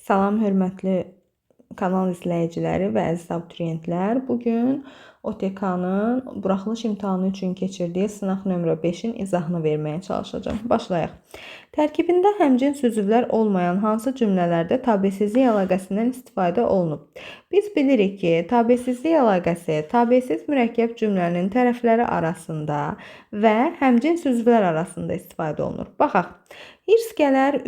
Salam, hörmətli kanal izləyiciləri və əziz abituriyentlər. Bugün OTK-nın buraxılış imtahanı üçün keçirdiyi sınaq nömrə 5-in izahını verməyə çalışacağım. Başlayaq. Tərkibində həmcins üzvlər olmayan hansı cümlələrdə tabesizlik əlaqəsindən istifadə olunub? Biz bilirik ki, tabesizlik əlaqəsi tabesiz mürəkkəb cümlənin tərəfləri arasında və həmcins üzvlər arasında istifadə olunur. Baxaq. Hirs gələr,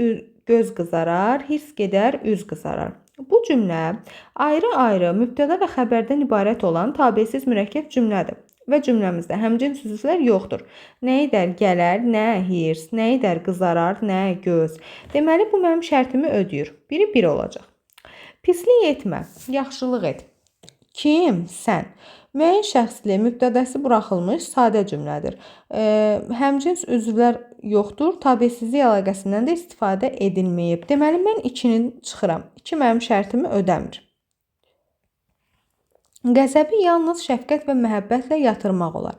göz qızarar, hirs gedər, üz qızarar. Bu cümlə ayrı-ayrı mübtəda və xəbərdən ibarət olan tabesiz mürəkkəb cümlədir və cümləmizdə həmcins üzvlər yoxdur. Nə edər gələr, nə hirs, nə edər qızarar, nə göz. Deməli, bu mənim şərtimi ödəyir. Biri 1 olacaq. Pislik etmə, yaxşılıq et. Kim? Sən. Müəyyən şəxsli mübtədəsi buraxılmış sadə cümlədir. Həmcins üzvlər yoxdur, tabesizlik əlaqəsindən də istifadə edilməyib. Deməli, mən 2-ni çıxıram. 2 mənim şərtimi ödəmir. Qəzəbi yalnız şəfqət və məhəbbətlə yatırmaq olar.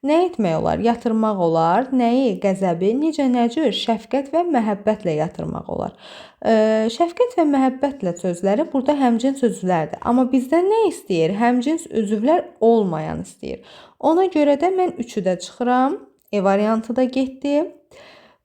Nə etmək olar? Yatırmaq olar. Nəyi? Qəzəbi. Necə, nə cür? Şəfqət və məhəbbətlə yatırmaq olar. Şəfqət və məhəbbətlə sözləri burada həmcins üzvlərdir. Amma bizdən nə istəyir? Həmcins üzvlər olmayan istəyir. Ona görə də mən 3-ü də çıxıram. E variantı da getdi.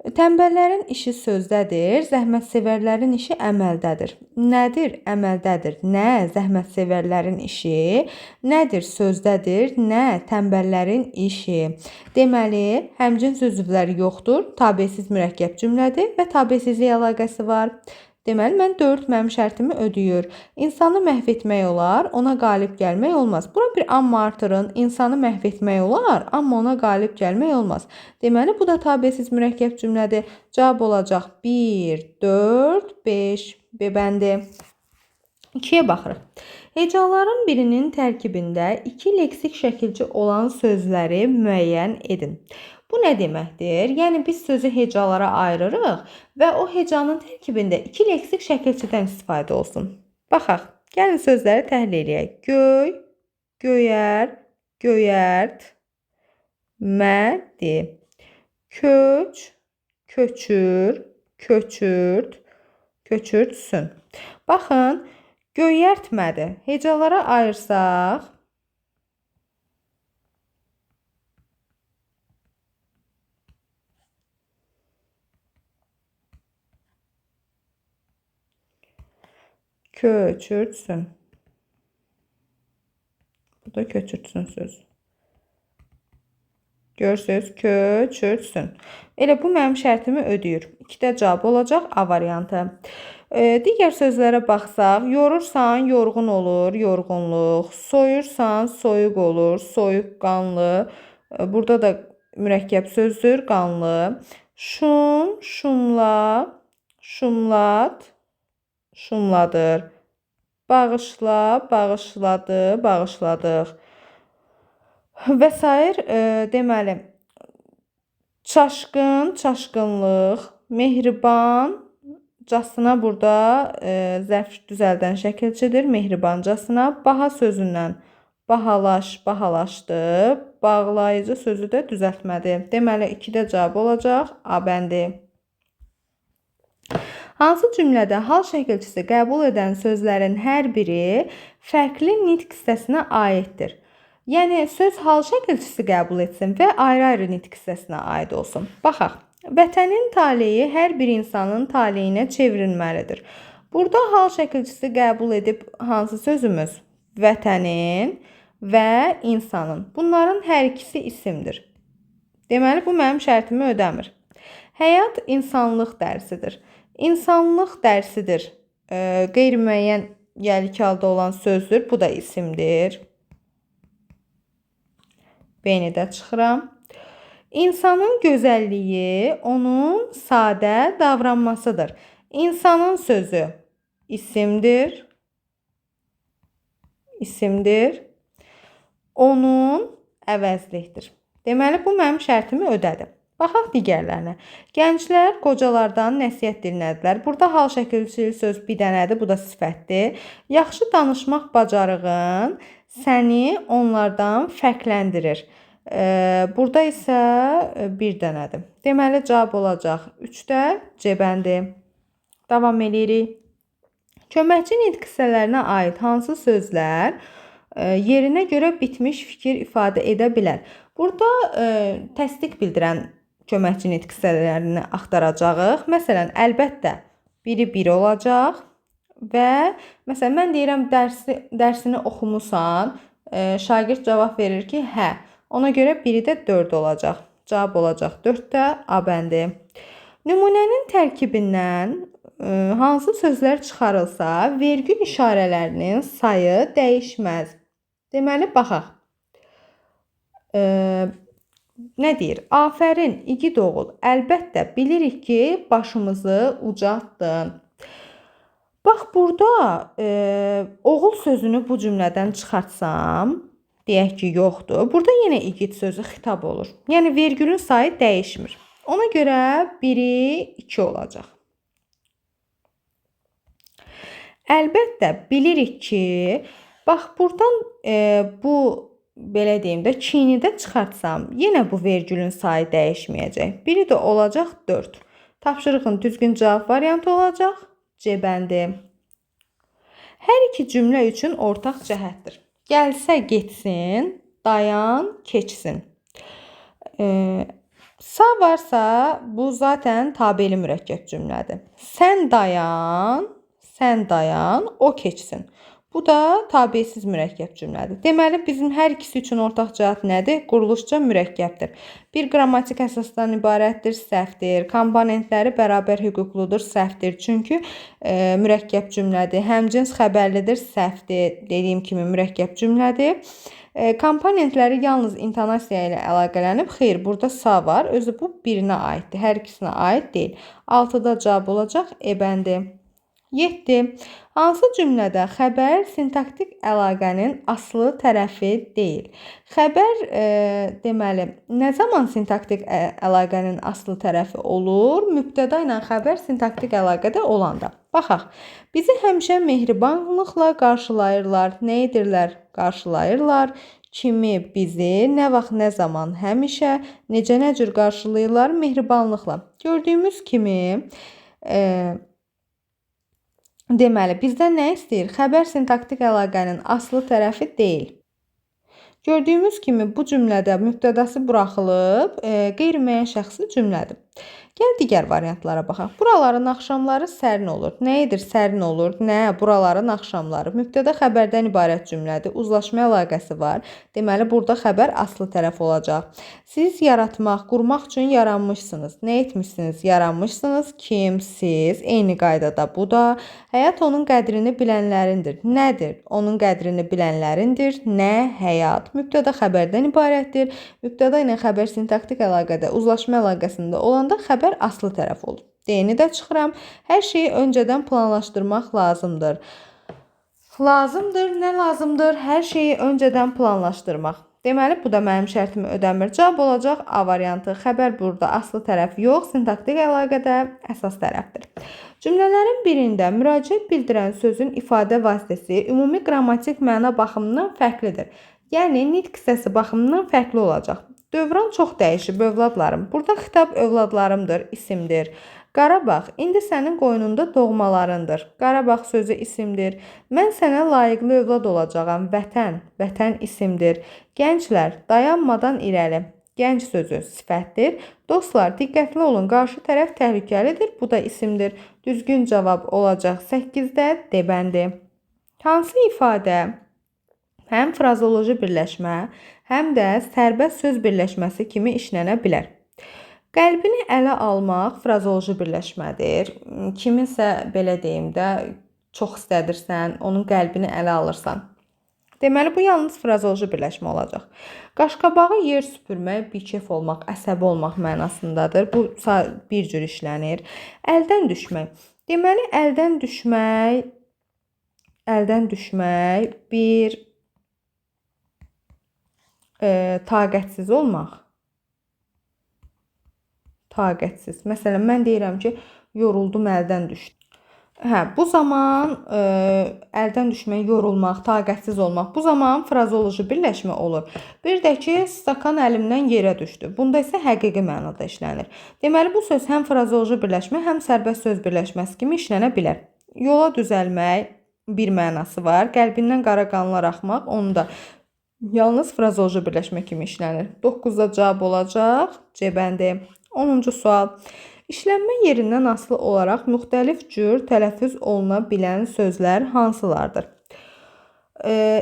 Tənbəllərin işi sözdədir, zəhmətsevərlərin işi əməldədir. Nədir? Əməldədir. Nə? Zəhmətsevərlərin işi. Nədir? Sözdədir. Nə? Tənbəllərin işi. Deməli, həmcins üzvlər yoxdur, tabesiz mürəkkəb cümlədir və tabesizlik əlaqəsi var. Deməli, mən 4 mənim şərtimi ödəyir. İnsanı məhv etmək olar, ona qalib gəlmək olmaz. Bura bir amma artırın. İnsanı məhv etmək olar, amma ona qalib gəlmək olmaz. Deməli, bu da tabesiz mürəkkəb cümlədir. Cavab olacaq 1, 4, 5. B bəndi. 2-yə baxırıq. Hecaların birinin tərkibində 2 leksik şəkilci olan sözləri müəyyən edin. Bu nə deməkdir? Yəni, biz sözü hecalara ayırırıq və o hecanın tərkibində 2 leksik şəkilçidən istifadə olsun. Baxaq, gəlin sözləri təhlil edək. Göy, göyər, göyərt, mədi. Köç, köçür, köçürt, köçürtsün. Baxın, göyərtmədi. Hecalara ayırsaq, köçürtsün. Bu da köçürtsün söz. Görürsünüz, köçürtsün. Elə bu mənim şərtimi ödəyir. 2-də cavab olacaq A variantı. Digər sözlərə baxsaq, yorursan, yorğun olur, yorğunluq. Soyursan, soyuq olur, soyuqqanlı. Burada da mürəkkəb sözdür, qanlı. Şum, şumla, şumlat, şumladır. Bağışla, bağışladı, bağışladıq. Və s. Deməli, çaşqın, çaşqınlıq, mehribancasına burada zərf düzəldən şəkilçidir. Mehribancasına baha sözündən bahalaş, bahalaşdı. Bağlayıcı sözü də düzəltmədi. Deməli, 2-də cavab olacaq A bəndi. Hansı cümlədə hal şəkilçisi qəbul edən sözlərin hər biri fərqli nitq hissəsinə aiddir? Yəni, söz hal şəkilçisi qəbul etsin və ayrı-ayrı nitq hissəsinə aid olsun. Baxaq, vətənin taleyi hər bir insanın taleyinə çevrilməlidir. Burada hal şəkilçisi qəbul edib hansı sözümüz? Vətənin və insanın. Bunların hər ikisi isimdir. Deməli, bu mənim şərtimi ödəmir. Həyat insanlıq dərsidir. İnsanlıq dərsidir. Qeyri-müəyyən yəlik halda olan sözdür. Bu da isimdir. B-ni də çıxıram. İnsanın gözəlliyi onun sadə davranmasıdır. İnsanın sözü isimdir. İsimdir. Onun əvəzlikdir. Deməli, bu mənim şərtimi ödədi. Baxaq digərlərinə. Gənclər qocalardan nəsihət dinlədilər. Burada hal şəkilçili söz bir dənədir, bu da sifətdir. Yaxşı danışmaq bacarığın səni onlardan fərqləndirir. Burada isə bir dənədir. Deməli, cavab olacaq 3-də C bəndi. Davam edirik. Köməkçi nitq hissələrinə aid hansı sözlər yerinə görə bitmiş fikir ifadə edə bilər? Burada təsdiq bildirən köməkçi nitq hissələrini axtaracağıq. Məsələn, əlbəttə biri 1 olacaq və məsələn mən deyirəm dərsini oxumusan, şagird cavab verir ki, hə. Ona görə biri də 4 olacaq. Cavab olacaq 4 də A bəndi. Nümunənin tərkibindən hansı sözlər çıxarılsa, vergül işarələrinin sayı dəyişməz. Deməli, baxaq. Nə deyir? Afərin, igid oğul. Əlbəttə, bilirik ki, başımızı ucaltdın. Bax, burada oğul sözünü bu cümlədən çıxartsam, deyək ki, yoxdur. Burada yenə igid sözü xitab olur. Yəni, vergülün sayı dəyişmir. Ona görə biri 2 olacaq. Əlbəttə, bilirik ki, bax, buradan bu, belə deyim də, kini də çıxartsam, yenə bu vergülün sayı dəyişməyəcək. Biri də olacaq 4. Tapşırığın düzgün cavab variantı olacaq C bəndi. Hər iki cümlə üçün ortaq cəhətdir. Gəlsə getsin, dayan, keçsin. Sağ varsa, bu zaten tabeli mürəkkəb cümlədir. Sən dayan, o keçsin. Bu da tabesiz mürəkkəb cümlədir. Deməli, bizim hər ikisi üçün ortaq cəhət nədir? Quruluşca mürəkkəbdir. Bir qrammatik əsasdan ibarətdir, səhvdir. Komponentləri bərabər hüquqludur, səhvdir. Çünki mürəkkəb cümlədir. Həmcins xəbərlidir, səhvdir. Dediyim kimi mürəkkəb cümlədir. Komponentləri yalnız intonasiya ilə əlaqələnib. Xeyr, burada sa var. Özü bu birinə aiddir. Hər ikisinə aid deyil. 6-da cavab olacaq E bəndi. 7. Hansı cümlədə xəbər sintaktik əlaqənin aslı tərəfi deyil? Xəbər, deməli, nə zaman sintaktik əlaqənin aslı tərəfi olur? Mübtəda ilə xəbər sintaktik əlaqədə olanda. Baxaq, bizi həmişə mehribanlıqla qarşılayırlar. Nə edirlər? Qarşılayırlar. Kimi, bizi, nə vaxt, nə zaman, həmişə, necə, nə cür qarşılayırlar? Mehribanlıqla. Gördüyümüz kimi, deməli, bizdən nə istəyir? Xəbər sintaktik əlaqənin aslı tərəfi deyil. Gördüyümüz kimi bu cümlədə mübtədası buraxılıb, qeyri-müəyyən şəxsi cümlədir. Gəl digər variantlara baxaq. Buraların axşamları sərin olur. Nə edir? Sərin olur. Nə? Buraların axşamları. Mübtəda xəbərdən ibarət cümlədir. Uzlaşma əlaqəsi var. Deməli, burada xəbər aslı tərəf olacaq. Siz yaratmaq, qurmaq üçün yaranmışsınız. Nə etmişsiniz? Yaranmışsınız. Kim? Siz. Eyni qaydada bu da. Həyat onun qədrini bilənlərindir. Nədir? Onun qədrini bilənlərindir. Nə? Həyat. Mübtəda xəbərdən ibarətdir. Mübtəda ilə xəbər sintaktik əlaqədə, uzlaşma əlaqəsində olanda xəbər aslı tərəf olur. D-ni də çıxıram. Hər şeyi öncədən planlaşdırmaq lazımdır. Nə lazımdır? Hər şeyi öncədən planlaşdırmaq. Deməli, bu da mənim şərtimi ödəmir. Cavab olacaq A variantı. Xəbər burada aslı tərəf yox, sintaktik əlaqədə əsas tərəfdir. Cümlələrin birində müraciət bildirən sözün ifadə vasitəsi ümumi qrammatik məna baxımından fərqlidir. Yəni, nitq hissəsi baxımından fərqli olacaq. Dövran çox dəyişib, övladlarım. Burada xitab övladlarımdır, isimdir. Qarabağ, indi sənin qoynunda doğmalarındır. Qarabağ sözü isimdir. Mən sənə layiqli övlad olacağam. Vətən isimdir. Gənclər, dayanmadan irəli. Gənc sözü sifətdir. Dostlar, diqqətli olun, qarşı tərəf təhlükəlidir. Bu da isimdir. Düzgün cavab olacaq 8-də D bəndi. Hansı ifadə həm frazoloji birləşmə, həm də sərbəst söz birləşməsi kimi işlənə bilər? Qəlbini ələ almaq frazoloji birləşmədir. Kiminsə, belə deyim də, çox istədirsən, onun qəlbini ələ alırsan. Deməli, bu yalnız frazoloji birləşmə olacaq. Qaşqabağı yer süpürmək, bikef olmaq, əsəbi olmaq mənasındadır. Bu bir cür işlənir. Əldən düşmək. Deməli, əldən düşmək bir taqətsiz olmaq. Taqətsiz. Məsələn, mən deyirəm ki, yoruldum, əldən düşdüm. Bu zaman əldən düşmək, yorulmaq, taqətsiz olmaq. Bu zaman frazoloji birləşmə olur. Bir də ki, stakan əlimdən yerə düşdü. Bunda isə həqiqi mənada işlənir. Deməli, bu söz həm frazoloji birləşmə, həm sərbəst söz birləşməsi kimi işlənə bilər. Yola düzəlmək bir mənası var. Qəlbindən qara qanlar axmaq, onu da yalnız frazoloji birləşmə kimi işlənir. 9-da cavab olacaq. C bəndi. 10-cu sual. İşlənmə yerindən asılı olaraq müxtəlif cür tələffüz oluna bilən sözlər hansılardır?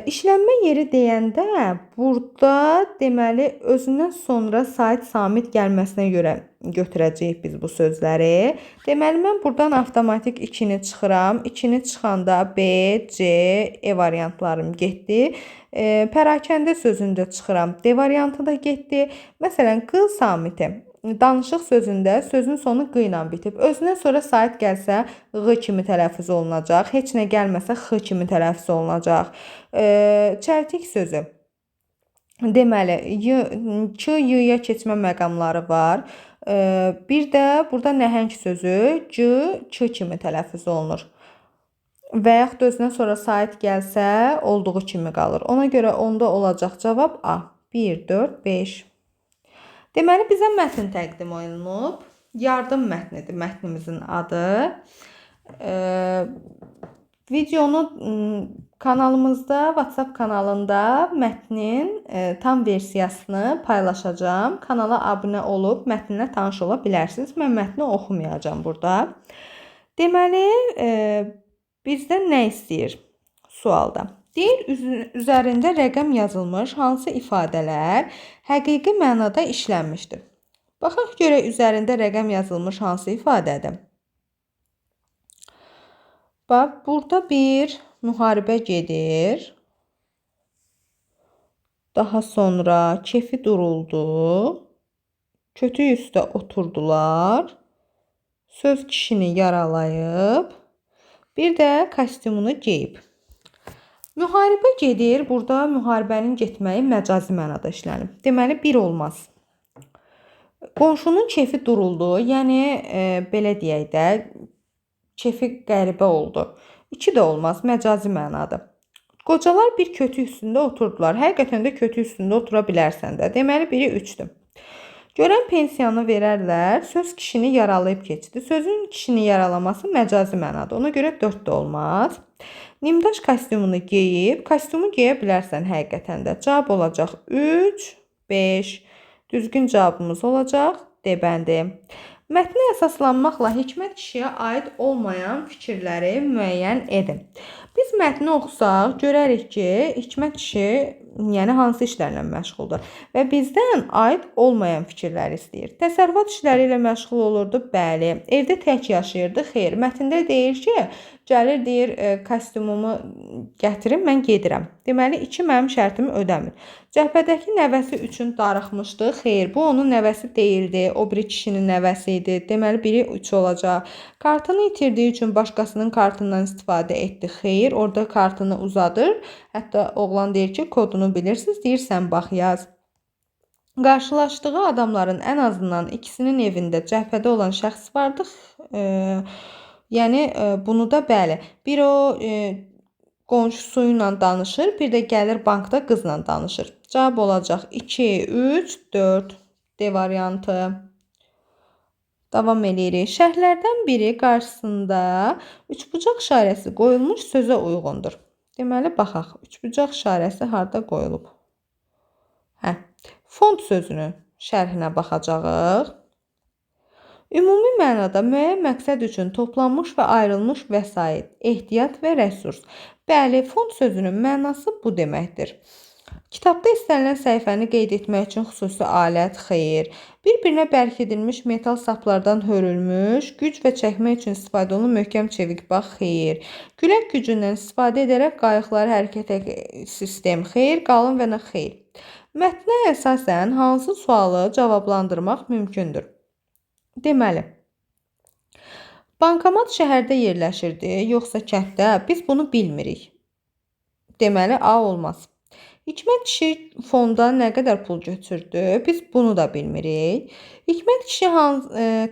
İşlənmə yeri deyəndə burada deməli özündən sonra sait samit gəlməsinə görə götürəcəyik biz bu sözləri. Deməli mən buradan avtomatik 2-ni çıxıram. 2-ni çıxanda B, C, E variantlarım getdi. Pərakəndə sözündə çıxıram. D variantı da getdi. Məsələn, q samiti. Danışıq sözündə sözün sonu q ilə bitib. Özündən sonra sait gəlsə ğ kimi tələffüz olunacaq. Heç nə gəlməsə x kimi tələffüz olunacaq. Çəltik sözü. Deməli, k, y-ya keçmə məqamları var. Bir də burada nəhəng sözü c, k kimi tələffüz olunur. Və yaxud özündən sonra sait gəlsə olduğu kimi qalır. Ona görə onda olacaq cavab A. 1, 4, 5. Deməli, bizə mətn təqdim olunub. Yardım mətnidir mətnimizin adı. Videonu kanalımızda, WhatsApp kanalında mətnin tam versiyasını paylaşacağım. Kanala abunə olub mətninlə tanış ola bilərsiniz. Mən mətni oxumayacağım burada. Deməli, bizdən nə istəyir sualda? Deyir, üzərində rəqəm yazılmış hansı ifadələr həqiqi mənada işlənmişdir? Baxaq görək üzərində rəqəm yazılmış hansı ifadədir? Bax, burada bir müharibə gedir. Daha sonra kefi duruldu. Kötü üstə oturdular. Söz kişini yaralayıb. Bir də kostyumunu geyib. Müharibə gedir. Burada müharibənin getməyi məcazi mənada işlənib. Deməli, bir olmaz. Qonşunun kefi duruldu. Yəni, belə deyək də, kefi qəribə oldu. 2 də olmaz. Məcazi mənadır. Qocalar bir kötü üstündə oturdular. Həqiqətən də kötü üstündə otura bilərsən də. Deməli, biri 3'dür. Görən pensiyanı verərlər. Söz kişini yaralayıb keçdi. Sözün kişini yaralaması məcazi mənadır. Ona görə 4 də olmaz. Nimdaş kostyumunu geyib. Kostyumu geyə bilərsən həqiqətən də. Cavab olacaq 3, 5. Düzgün cavabımız olacaq D bəndi. Mətnə əsaslanmaqla Hikmət kişiyə aid olmayan fikirləri müəyyən edin. Biz mətni oxusaq, görərik ki, Hikmət kişi yəni hansı işlərlə məşğuldur və bizdən aid olmayan fikirləri istəyir. Təsərrüfat işləri ilə məşğul olurdu, bəli. Evdə tək yaşayırdı, xeyr. Mətndə deyir ki, gəlir deyir, kostyumumu gətirin, mən gedirəm. Deməli, 2 mənim şərtimi ödəmir. Cəhbədəki nəvəsi üçün darıxmışdı, xeyr. Bu onun nəvəsi deyildi, o biri kişinin nəvəsi idi. Deməli, biri 3 olacaq. Kartını itirdiyi üçün başqasının kartından istifadə etdi, xeyr. Orada kartını uzadır. Hətta oğlan deyir ki, kodunu bilirsiniz, deyir sən bax yaz. Qarşılaşdığı adamların ən azından ikisinin evində cəbhədə olan şəxs vardı. Yəni bunu da bəli. Bir o qonşusu ilə danışır, bir də gəlir bankda qızla danışır. Cavab olacaq 2, 3, 4. D variantı. Davam edirik. Şərhlərdən biri qarşısında üçbucaq işarəsi qoyulmuş sözə uyğundur. Deməli, baxaq. Üçbucaq işarəsi harda qoyulub? Fond sözünün şərhinə baxacağıq. Ümumi mənada müəyyən məqsəd üçün toplanmış və ayrılmış vəsait, ehtiyat və resurs. Bəli, fond sözünün mənası bu deməkdir. Kitabda istənilən səhifəni qeyd etmək üçün xüsusi alət, xeyr. Bir-birinə bərkidilmiş metal saplardan hörülmüş, güc və çəkmək üçün istifadə olunan möhkəm çevik bax, xeyr. Külək gücündən istifadə edərək qayıqları hərəkətə sistem, xeyr. Qalın və nə, xeyr. Mətnə əsasən hansı sualı cavablandırmaq mümkündür? Deməli, bankomat şəhərdə yerləşirdi, yoxsa kənddə? Biz bunu bilmirik. Deməli, A olmaz. Hikmət kişi fonda nə qədər pul götürdü? Biz bunu da bilmirik. Hikmət kişi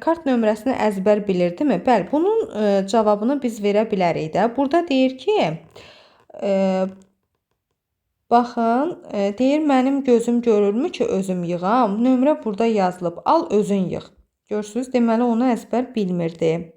kart nömrəsini əzbər bilirdimi? Bəli, bunun cavabını biz verə bilərik də. Burada deyir ki, baxın, deyir mənim gözüm görürmü ki, özüm yığam? Nömrə burada yazılıb. Al özün yığ. Görürsünüz, deməli onu əzbər bilmirdi.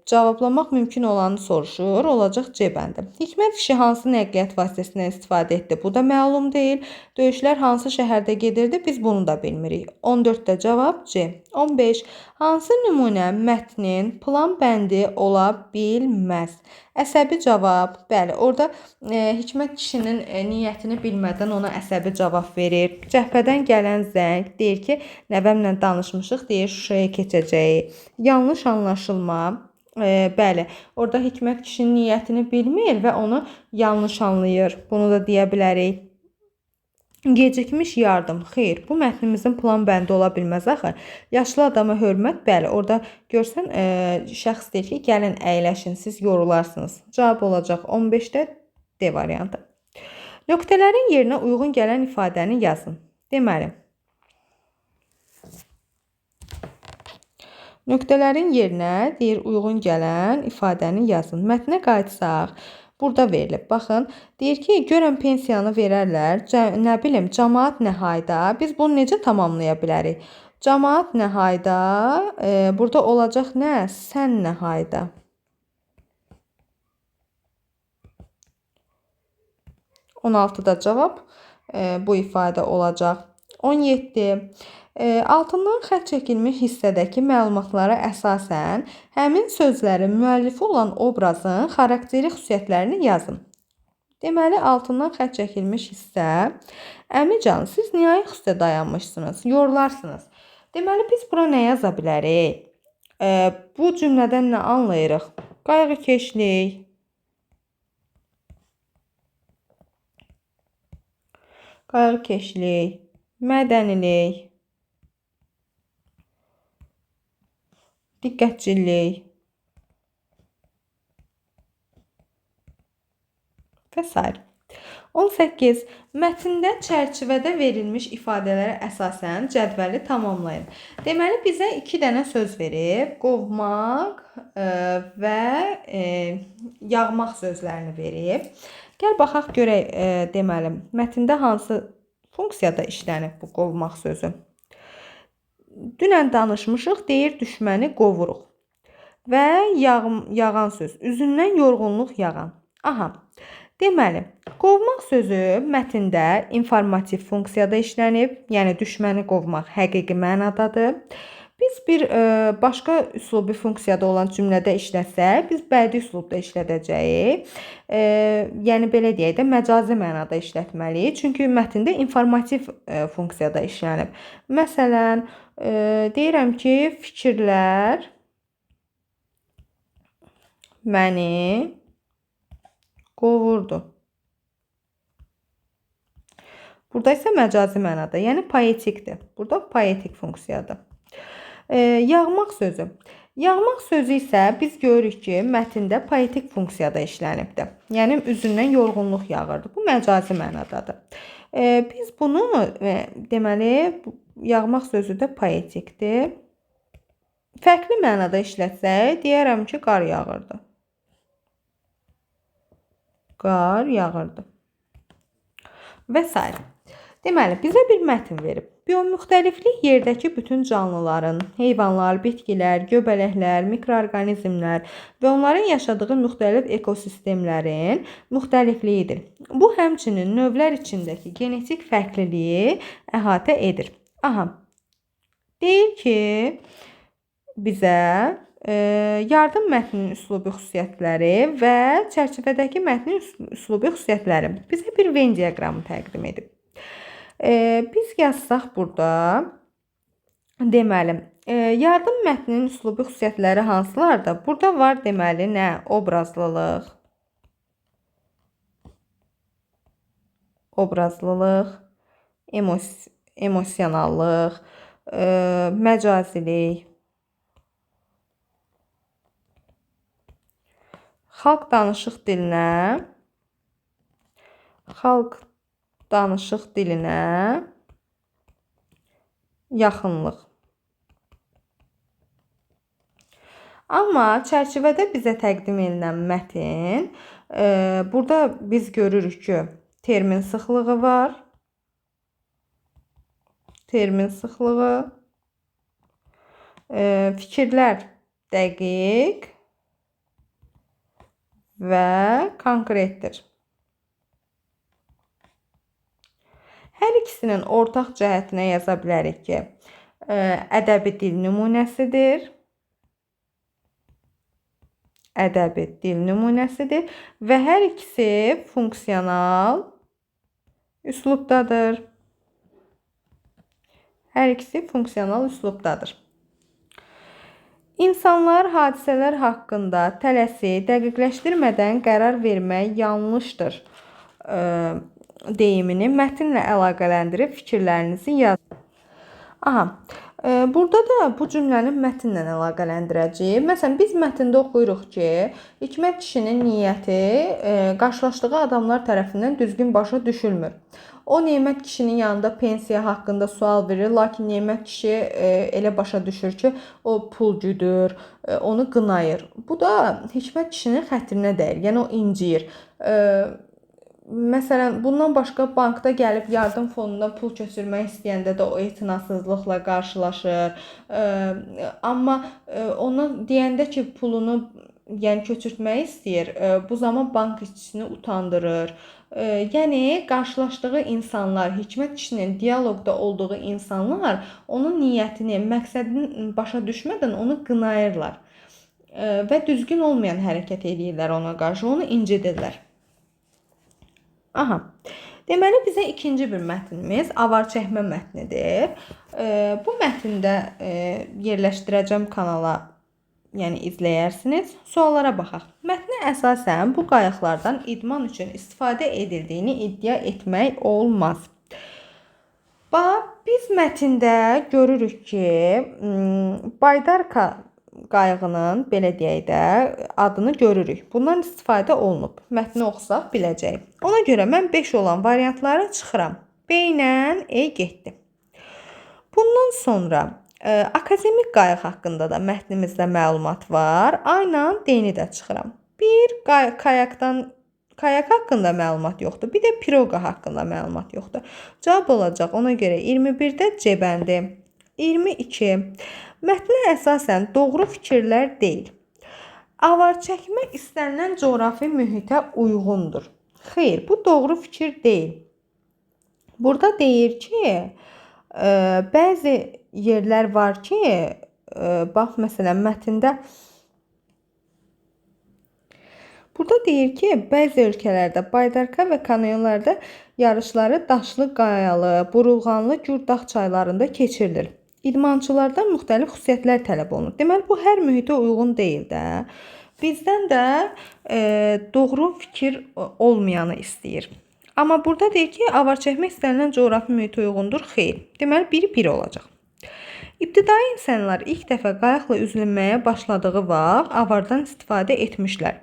cavablamaq mümkün olanı soruşur. Olacaq C bəndi. Hikmət kişi hansı nəqliyyat vasitəsindən istifadə etdi? Bu da məlum deyil. Döyüşlər hansı şəhərdə gedirdi? Biz bunu da bilmirik. 14-də cavab C. 15. Hansı nümunə mətnin plan bəndi ola bilməz? Əsəbi cavab. Bəli, orada Hikmət kişinin niyyətini bilmədən ona əsəbi cavab verir. Cəhbədən gələn zəng deyir ki, nəvəmlə danışmışıq, deyir Şuşaya keçəcəyi. Yanlış anlaşılma. Bəli, orada Hikmət kişinin niyyətini bilmir və onu yanlış anlayır. Bunu da deyə bilərik. Gecikmiş yardım. Xeyr, bu mətnimizin plan bəndi ola bilməz axı. Yaşlı adama hörmət. Bəli, orada görsən şəxs deyir ki, gəlin əyləşin, siz yorularsınız. Cavab olacaq 15-də D variantı. Nöqtələrin yerinə uyğun gələn ifadəni yazın. Deməli, nöqtələrin yerinə deyir uyğun gələn ifadəni yazın. Mətnə qayıtsaq, burada verilib. Baxın, deyir ki, görən pensiyanı verərlər. Nə bilim, cəmaət nə hayda? Biz bunu necə tamamlaya bilərik? Cəmaət nə hayda? Burada olacaq nə? Sən nə hayda? On altıda cavab bu ifadə olacaq. 17. Altından xətt çəkilmiş hissədəki məlumatlara əsasən həmin sözlərin müəllifi olan obrazın xarakteri xüsusiyyətlərini yazın. Deməli, altından xətt çəkilmiş hissə, əmican, siz niyə ayaq üstə dayanmışsınız? Yorularsınız. Deməli, biz bura nə yaza bilərik? Bu cümlədən nə anlayırıq? Qayğıkeşlik, mədənilik, diqqətçilik və s. 18. Mətndə çərçivədə verilmiş ifadələrə əsasən cədvəli tamamlayın. Deməli, bizə 2 dənə söz verib. Qovmaq və yağmaq sözlərini verib. Gəl baxaq görək, deməli, mətndə hansı funksiyada işlənib bu qovmaq sözü. Dünən danışmışıq, deyir düşməni qovuruq. Və yağan söz, üzündən yorğunluq yağan. Aha, deməli, qovmaq sözü mətndə informativ funksiyada işlənib, yəni düşməni qovmaq həqiqi mənadadır. Biz bir başqa üslubi funksiyada olan cümlədə işləsək, biz bədii üslubda işlədəcəyik. Yəni, belə deyək də, məcazi mənada işlətməliyik. Çünki mətndə informativ funksiyada işlənib. Məsələn, deyirəm ki, fikirlər məni qovurdu. Burada isə məcazi mənada, yəni poetikdir. Burada poetik funksiyadır. Yağmaq sözü. Yağmaq sözü isə biz görürük ki, mətndə poetik funksiyada işlənibdir. Yəni, üzündən yorğunluq yağırdı. Bu məcazi mənadadır. Biz bunu, deməli, yağmaq sözü də poetikdir. Fərqli mənada işlətsək, deyərəm ki, qar yağırdı. Qar yağırdı. Və s. Deməli, bizə bir mətn verib. Biomüxtəliflik yerdəki bütün canlıların, heyvanlar, bitkilər, göbələklər, mikroorqanizmlər və onların yaşadığı müxtəlif ekosistemlərin müxtəlifliyidir. Bu, həmçinin növlər içindəki genetik fərqliliyi əhatə edir. Aha, deyir ki, bizə yardım mətninin üslubi xüsusiyyətləri və çərçivədəki mətnin üslubi xüsusiyyətləri. Bizə bir Venn diaqramı təqdim edib. Biz yazsaq burada, deməli, yardım mətninin üslubi xüsusiyyətləri hansılardır? Burada var, deməli, nə? Obrazlılıq, emosionallıq, məcazilik, xalq danışıq dilinə yaxınlıq. Amma çərçivədə bizə təqdim edilən mətn, burada biz görürük ki, termin sıxlığı var. Fikirlər dəqiq və konkretdir. Hər ikisinin ortaq cəhətinə yaza bilərik ki, ədəbi dil nümunəsidir. Ədəbi dil nümunəsidir və hər ikisi funksional üslubdadır. Hər ikisi funksional üslubdadır. İnsanlar, hadisələr haqqında tələsi, dəqiqləşdirmədən qərar vermək yanlışdır deyimini mətnlə əlaqələndirib fikirlərinizi yazın. Burada da bu cümləni mətnlə əlaqələndirəcəyik. Məsələn, biz mətndə oxuyuruq ki, Hikmət kişinin niyyəti qarşılaşdığı adamlar tərəfindən düzgün başa düşülmür. O, Nemət kişinin yanında pensiya haqqında sual verir, lakin Nemət kişi elə başa düşür ki, o pulcudur, onu qınayır. Bu da Hikmət kişinin xətrinə dəyir, yəni o inciyir. Məsələn, bundan başqa bankda gəlib yardım fonundan pul köçürmək istəyəndə də o etinasızlıqla qarşılaşır. Amma ona deyəndə ki, pulunu köçürtmək istəyir, bu zaman bank işçisini utandırır. Yəni qarşılaşdığı insanlar, Hikmət kişinin dialoqda olduğu insanlar onun niyyətini, məqsədini başa düşmədən onu qınayırlar və düzgün olmayan hərəkət edirlər ona qarşı, onu incidirlər. Deməli, bizə ikinci bir mətnimiz avar çəkmə mətnidir. Bu mətndə yerləşdirəcəm kanala, yəni izləyərsiniz. Suallara baxaq. Mətnə əsasən bu qayıqlardan idman üçün istifadə edildiyini iddia etmək olmaz. Biz mətndə görürük ki, Baydarka qayığının, belə deyək də, adını görürük. Bundan istifadə olunub. Mətni oxusaq biləcəyik. Ona görə mən 5 olan variantları çıxıram. B ilə E getdi. Bundan sonra akademik qayıq haqqında da mətnimizdə məlumat var. A ilə D-ni də çıxıram. Bir kayak haqqında məlumat yoxdur. Bir də piroqa haqqında məlumat yoxdur. Cavab olacaq ona görə 21-də C bəndi. 22. Mətnə əsasən doğru fikirlər deyil. Avar çəkmə istənilən coğrafi mühitə uyğundur. Xeyr, bu doğru fikir deyil. Burada deyir ki, bəzi yerlər var ki, bax, məsələn, mətndə burada deyir ki, bəzi ölkələrdə baydarka və kanoelarda yarışları daşlı, qayalı, burulğanlı Gürdağ çaylarında keçirilir. İdmançılardan müxtəlif xüsusiyyətlər tələb olunur. Deməli, bu hər mühitə uyğun deyil də. Bizdən də doğru fikir olmayanı istəyir. Amma burada deyir ki, avar çəkmək istənilən coğrafi mühitə uyğundur. Xeyr. Deməli, biri 1 olacaq. İbtidai insanlar ilk dəfə qayıqla üzülməyə başladığı vaxt avardan istifadə etmişlər.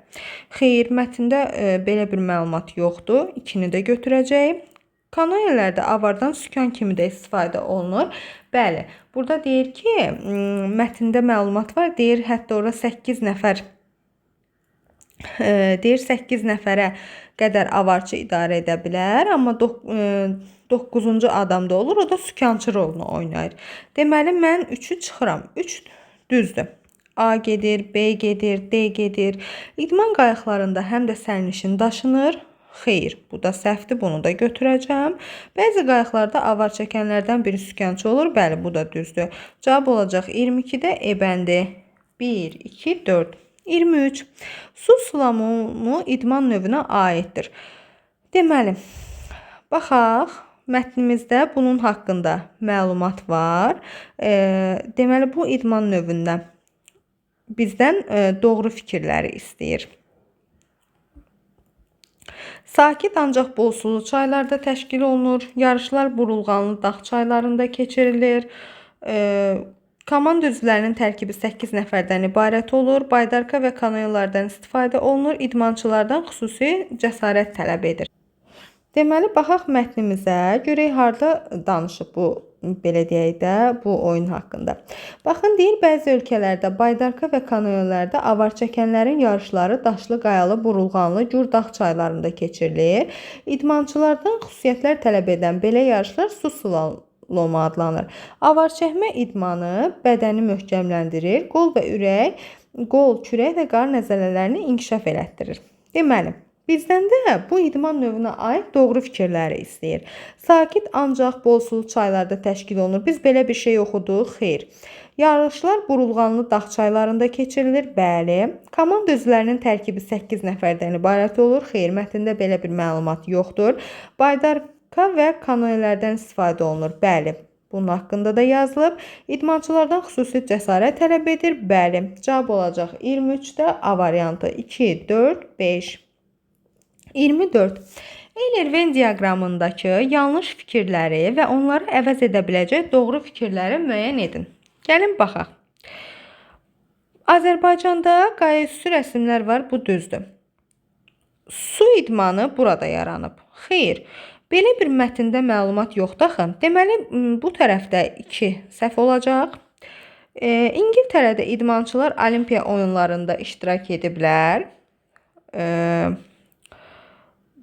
Xeyr, mətndə belə bir məlumat yoxdur. 2-ni də götürəcəyik. Kanoelərdə avardan sükan kimi də istifadə olunur. Bəli, burada deyir ki, mətndə məlumat var. Deyir, hətta ora 8 nəfərə qədər avarçı idarə edə bilər. Amma 9-cu adamda olur, o da sükançı rolunu oynayır. Deməli, mən 3-ü çıxıram. 3 düzdür. A gedir, B gedir, D gedir. İdman qayıqlarında həm də sərnişin daşınır. Xeyr, bu da səhvdir, bunu da götürəcəm. Bəzi qayıqlarda avar çəkənlərdən biri sükançı olur. Bəli, bu da düzdür. Cavab olacaq 22-də E bəndi. 1, 2, 4. 23. Su slalomu idman növünə aiddir. Deməli, baxaq, mətnimizdə bunun haqqında məlumat var. Deməli, bu idman növündə bizdən doğru fikirləri istəyir. Sakit ancaq bol sulu çaylarda təşkil olunur. Yarışlar burulğanlı dağ çaylarında keçirilir. Komanda üzvlərinin tərkibi 8 nəfərdən ibarət olur. Baydarka və kanoelardan istifadə olunur. İdmançılardan xüsusi cəsarət tələb edir. Deməli, baxaq mətnimizə. Görək, harda danışıb bu, belə deyək də, bu oyun haqqında. Baxın, deyir, bəzi ölkələrdə baydarka və kanoelərdə avar çəkənlərin yarışları daşlı, qayalı, burulğanlı Gürdağ çaylarında keçirilir. İdmançılardan xüsusiyyətlər tələb edən belə yarışlar su lomu adlanır. Avar çəkmə idmanı bədəni möhkəmləndirir, qol, kürək və qarın əzələlərini inkişaf elətdirir. Deməli, bizdən də bu idman növünə aid doğru fikirləri istəyir. Sakit ancaq bol sulu çaylarda təşkil olunur. Biz belə bir şey oxuduq, xeyr. Yarışlar burulğanlı dağ çaylarında keçirilir, bəli. Komanda üzvlərinin tərkibi 8 nəfərdən ibarət olur, xeyr. Mətndə belə bir məlumat yoxdur. Baydarka və kanoelərdən istifadə olunur, bəli. Bunun haqqında da yazılıb. İdmançılardan xüsusi cəsarət tələb edir, bəli. Cavab olacaq 23-də A variantı 2, 4, 5. 24. Eyler-Venn diaqramındakı yanlış fikirləri və onları əvəz edə biləcək doğru fikirləri müəyyən edin. Gəlin baxaq. Azərbaycanda qayaüstü rəsmlər var, bu düzdür. Su idmanı burada yaranıb. Xeyr, belə bir mətndə məlumat yoxdur axı. Deməli, bu tərəfdə 2 səhv olacaq. İngiltərədə idmançılar olimpiya oyunlarında iştirak ediblər.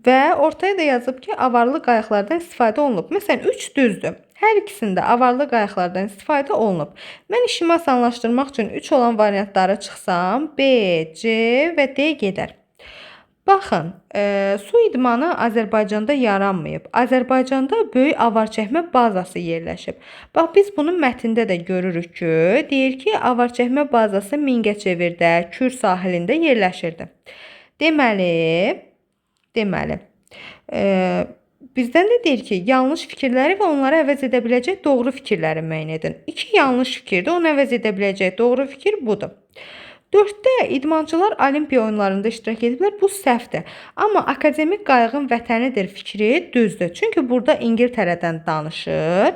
Və ortaya da yazıb ki, avarlı qayıqlardan istifadə olunub. Məsələn, 3 düzdür. Hər ikisində avarlı qayıqlardan istifadə olunub. Mən işimi asanlaşdırmaq üçün 3 olan variantları çıxsam, B, C və D gedər. Baxın, su idmanı Azərbaycanda yaranmayıb. Azərbaycanda böyük avar çəkmə bazası yerləşib. Bax, biz bunu mətndə də görürük ki, deyir ki, avar çəkmə bazası Mingəçevirdə, Kür sahilində yerləşirdi. Deməli, bizdən də deyir ki, yanlış fikirləri və onları əvəz edə biləcək doğru fikirləri müəyyən edin. 2 yanlış fikirdir, onu əvəz edə biləcək doğru fikir budur. 4-də idmançılar olimpiya oyunlarında iştirak ediblər, bu səhvdir. Amma akademik qayığın vətənidir fikri düzdür. Çünki burada İngiltərədən danışır.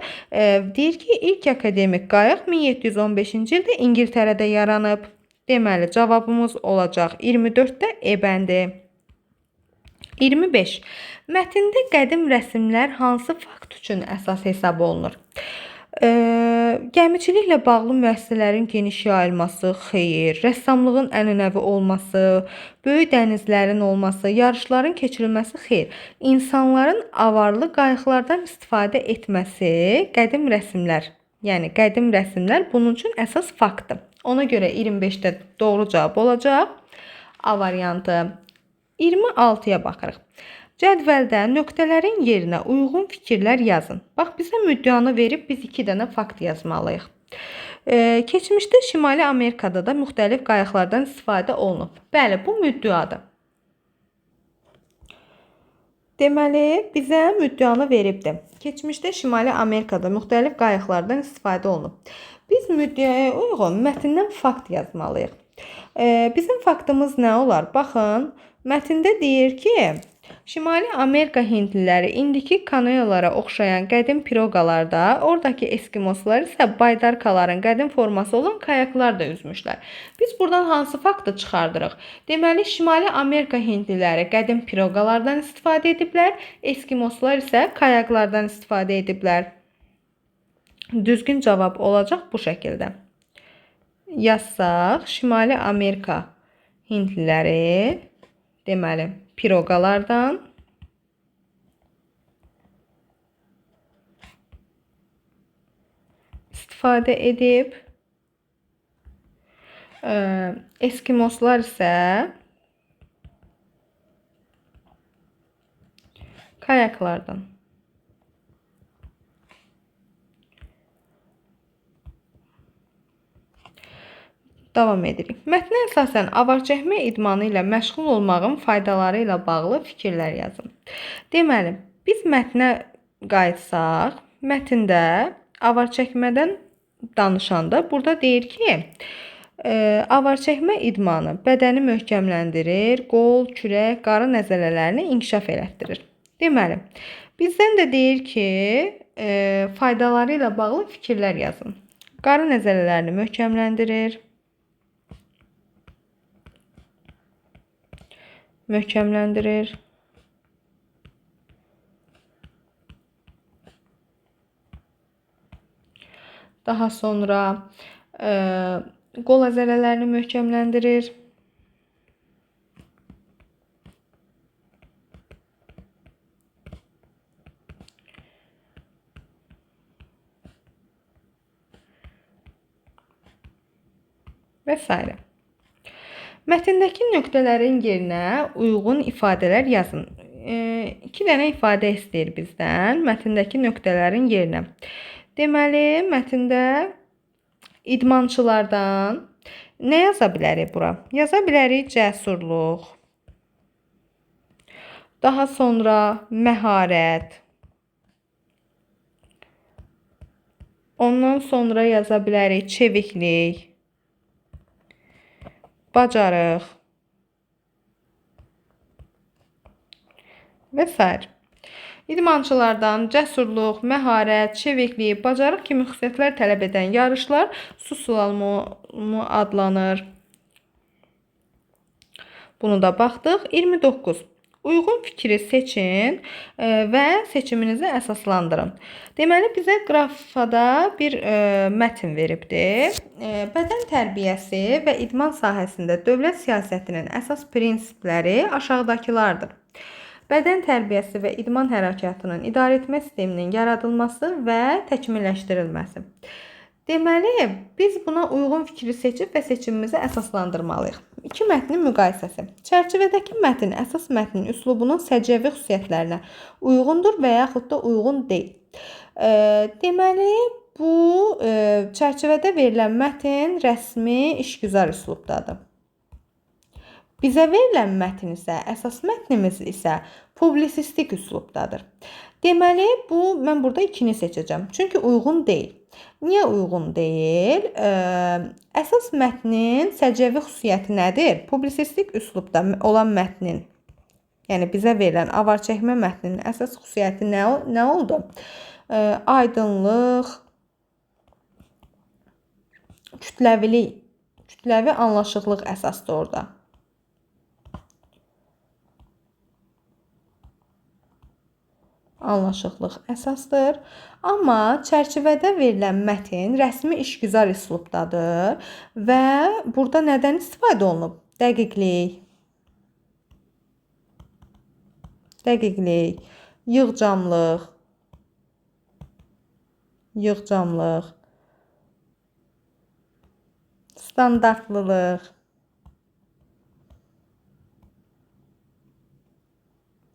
Deyir ki, ilk akademik qayıq 1715-ci ildə İngiltərədə yaranıb. Deməli, cavabımız olacaq 24-də E bəndi. 25. Mətndə qədim rəsmlər hansı fakt üçün əsas hesab olunur? Gəmiçiliklə bağlı müəssisələrin geniş yayılması, xeyr. Rəssamlığın ənənəvi olması, böyük dənizlərin olması, yarışların keçirilməsi, xeyr. İnsanların avarlı qayıqlardan istifadə etməsi, qədim rəsmlər bunun üçün əsas faktdır. Ona görə 25-də doğru cavab olacaq A variantı. 26-ya baxırıq. Cədvəldə nöqtələrin yerinə uyğun fikirlər yazın. Bax, bizə müddəanı verib biz 2 dənə fakt yazmalıyıq. Keçmişdə Şimali Amerikada da müxtəlif qayıqlardan istifadə olunub. Bəli, bu müddəadır. Deməli, bizə müddəanı veribdir. Keçmişdə Şimali Amerikada müxtəlif qayıqlardan istifadə olunub. Biz müddəaya uyğun mətndən fakt yazmalıyıq. Bizim faktımız nə olar? Baxın, mətndə deyir ki, Şimali Amerika hindliləri indiki kanoyalara oxşayan qədim piroqalarda, oradakı eskimoslar isə baydarkaların qədim forması olan kayaklarda üzmüşlər. Biz buradan hansı faktı çıxardırıq? Deməli, Şimali Amerika hindliləri qədim piroqalardan istifadə ediblər, eskimoslar isə kayaklardan istifadə ediblər. Düzgün cavab olacaq bu şəkildə. Yazsaq, Şimali Amerika hindliləri, deməli, piroqalardan istifadə edib, eskimoslar isə kayaklardan. Davam edirik. Mətnə əsasən avar çəkmə idmanı ilə məşğul olmağın faydaları ilə bağlı fikirlər yazın. Deməli, biz mətnə qayıtsaq, mətndə avar çəkmədən danışanda burada deyir ki, avar çəkmə idmanı bədəni möhkəmləndirir, qol, kürək, qarın əzələlərini inkişaf elətdirir. Deməli, bizdən də deyir ki, faydaları ilə bağlı fikirlər yazın. Qarın əzələlərini möhkəmləndirir. Daha sonra qol əzələlərini möhkəmləndirir. və s. Mətndəki nöqtələrin yerinə uyğun ifadələr yazın. 2 dənə ifadə istəyir bizdən mətndəki nöqtələrin yerinə. Deməli, mətndə idmançılardan nə yaza bilərik bura? Yaza bilərik cəsurluq, daha sonra məharət, ondan sonra yaza bilərik çeviklik, bacarıq və s. İdmançılardan cəsurluq, məharət, çeviklik, bacarıq kimi xüsusiyyətlər tələb edən yarışlar su slalalomu adlanır. Bunu da baxdıq. 29. Uyğun fikri seçin və seçiminizi əsaslandırın. Deməli, bizə qrafada bir mətn veribdir. Bədən tərbiyəsi və idman sahəsində dövlət siyasətinin əsas prinsipləri aşağıdakılardır. Bədən tərbiyəsi və idman hərəkatının idarəetmə sisteminin yaradılması və təkmilləşdirilməsi. Deməli, biz buna uyğun fikri seçib və seçimimizi əsaslandırmalıyıq. 2 mətnin müqayisəsi. Çərçivədəki mətn əsas mətnin üslubunun səciyyəvi xüsusiyyətlərinə uyğundur və yaxud da uyğun deyil. Deməli, bu çərçivədə verilən mətn rəsmi işgüzar üslubdadır. Bizə verilən mətn isə, əsas mətnimiz isə publisistik üslubdadır. Deməli, mən burada 2-ni seçəcəm. Çünki uyğun deyil. Niyə uyğun deyil? Əsas mətnin səciyyəvi xüsusiyyəti nədir? Publisistik üslubda olan mətnin, yəni bizə verilən avarçəkmə mətninin əsas xüsusiyyəti nə oldu? Aydınlıq, kütləvilik, kütləvi anlaşıqlıq əsasdır orada. Anlaşıqlıq əsasdır. Amma çərçivədə verilən mətn rəsmi işgüzar üslubdadır və burada nədən istifadə olunub? Dəqiqlik, yığcamlıq, standartlılıq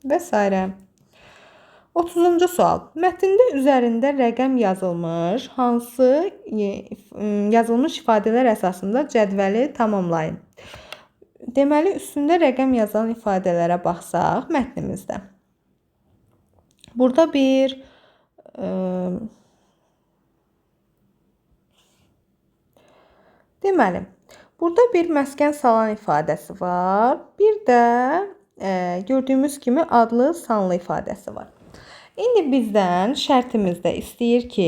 və s. 30-cu sual. Mətndə üzərində rəqəm yazılmış, yazılmış ifadələr əsasında cədvəli tamamlayın. Deməli, üstündə rəqəm yazılan ifadələrə baxsaq mətnimizdə. Burada burada bir məskən salan ifadəsi var. Bir də gördüyümüz kimi adlı sanlı ifadəsi var. İndi bizdən şərtimizdə istəyir ki,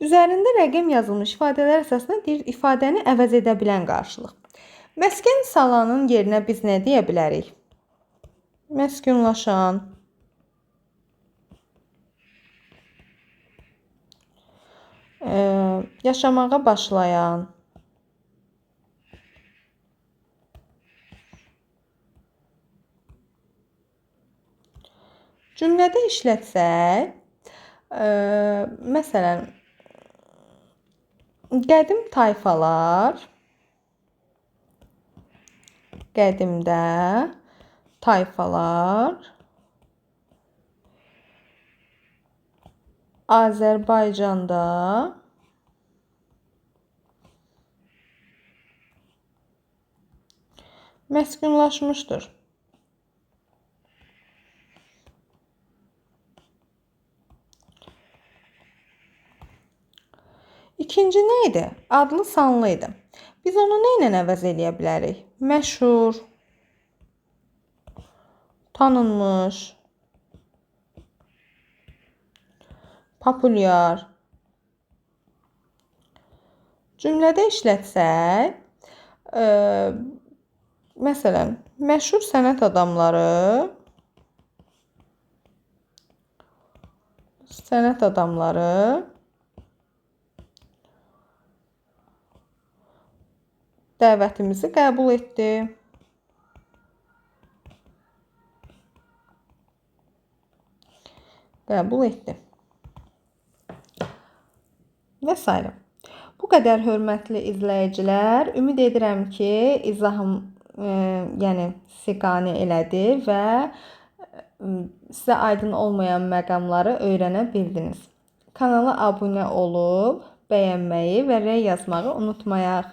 üzərində rəqəm yazılmış ifadələr əsasında deyir, ifadəni əvəz edə bilən qarşılıq. Məskən salanın yerinə biz nə deyə bilərik? Məskunlaşan, yaşamağa başlayan, cümlədə işlətsək, məsələn, qədim tayfalar, qədimdə tayfalar Azərbaycanda məskunlaşmışdır. İkinci nə idi? Adlı sanlı idi. Biz onu nə ilə əvəz eləyə bilərik? Məşhur, tanınmış, populyar. Cümlədə işlətsək, məsələn, məşhur sənət adamları dəvətimizi qəbul etdi. Və s. Bu qədər hörmətli izləyicilər. Ümid edirəm ki, izahım yəni sizi qane elədi və sizə aydın olmayan məqamları öyrənə bildiniz. Kanala abunə olub, bəyənməyi və rəy yazmağı unutmayaq.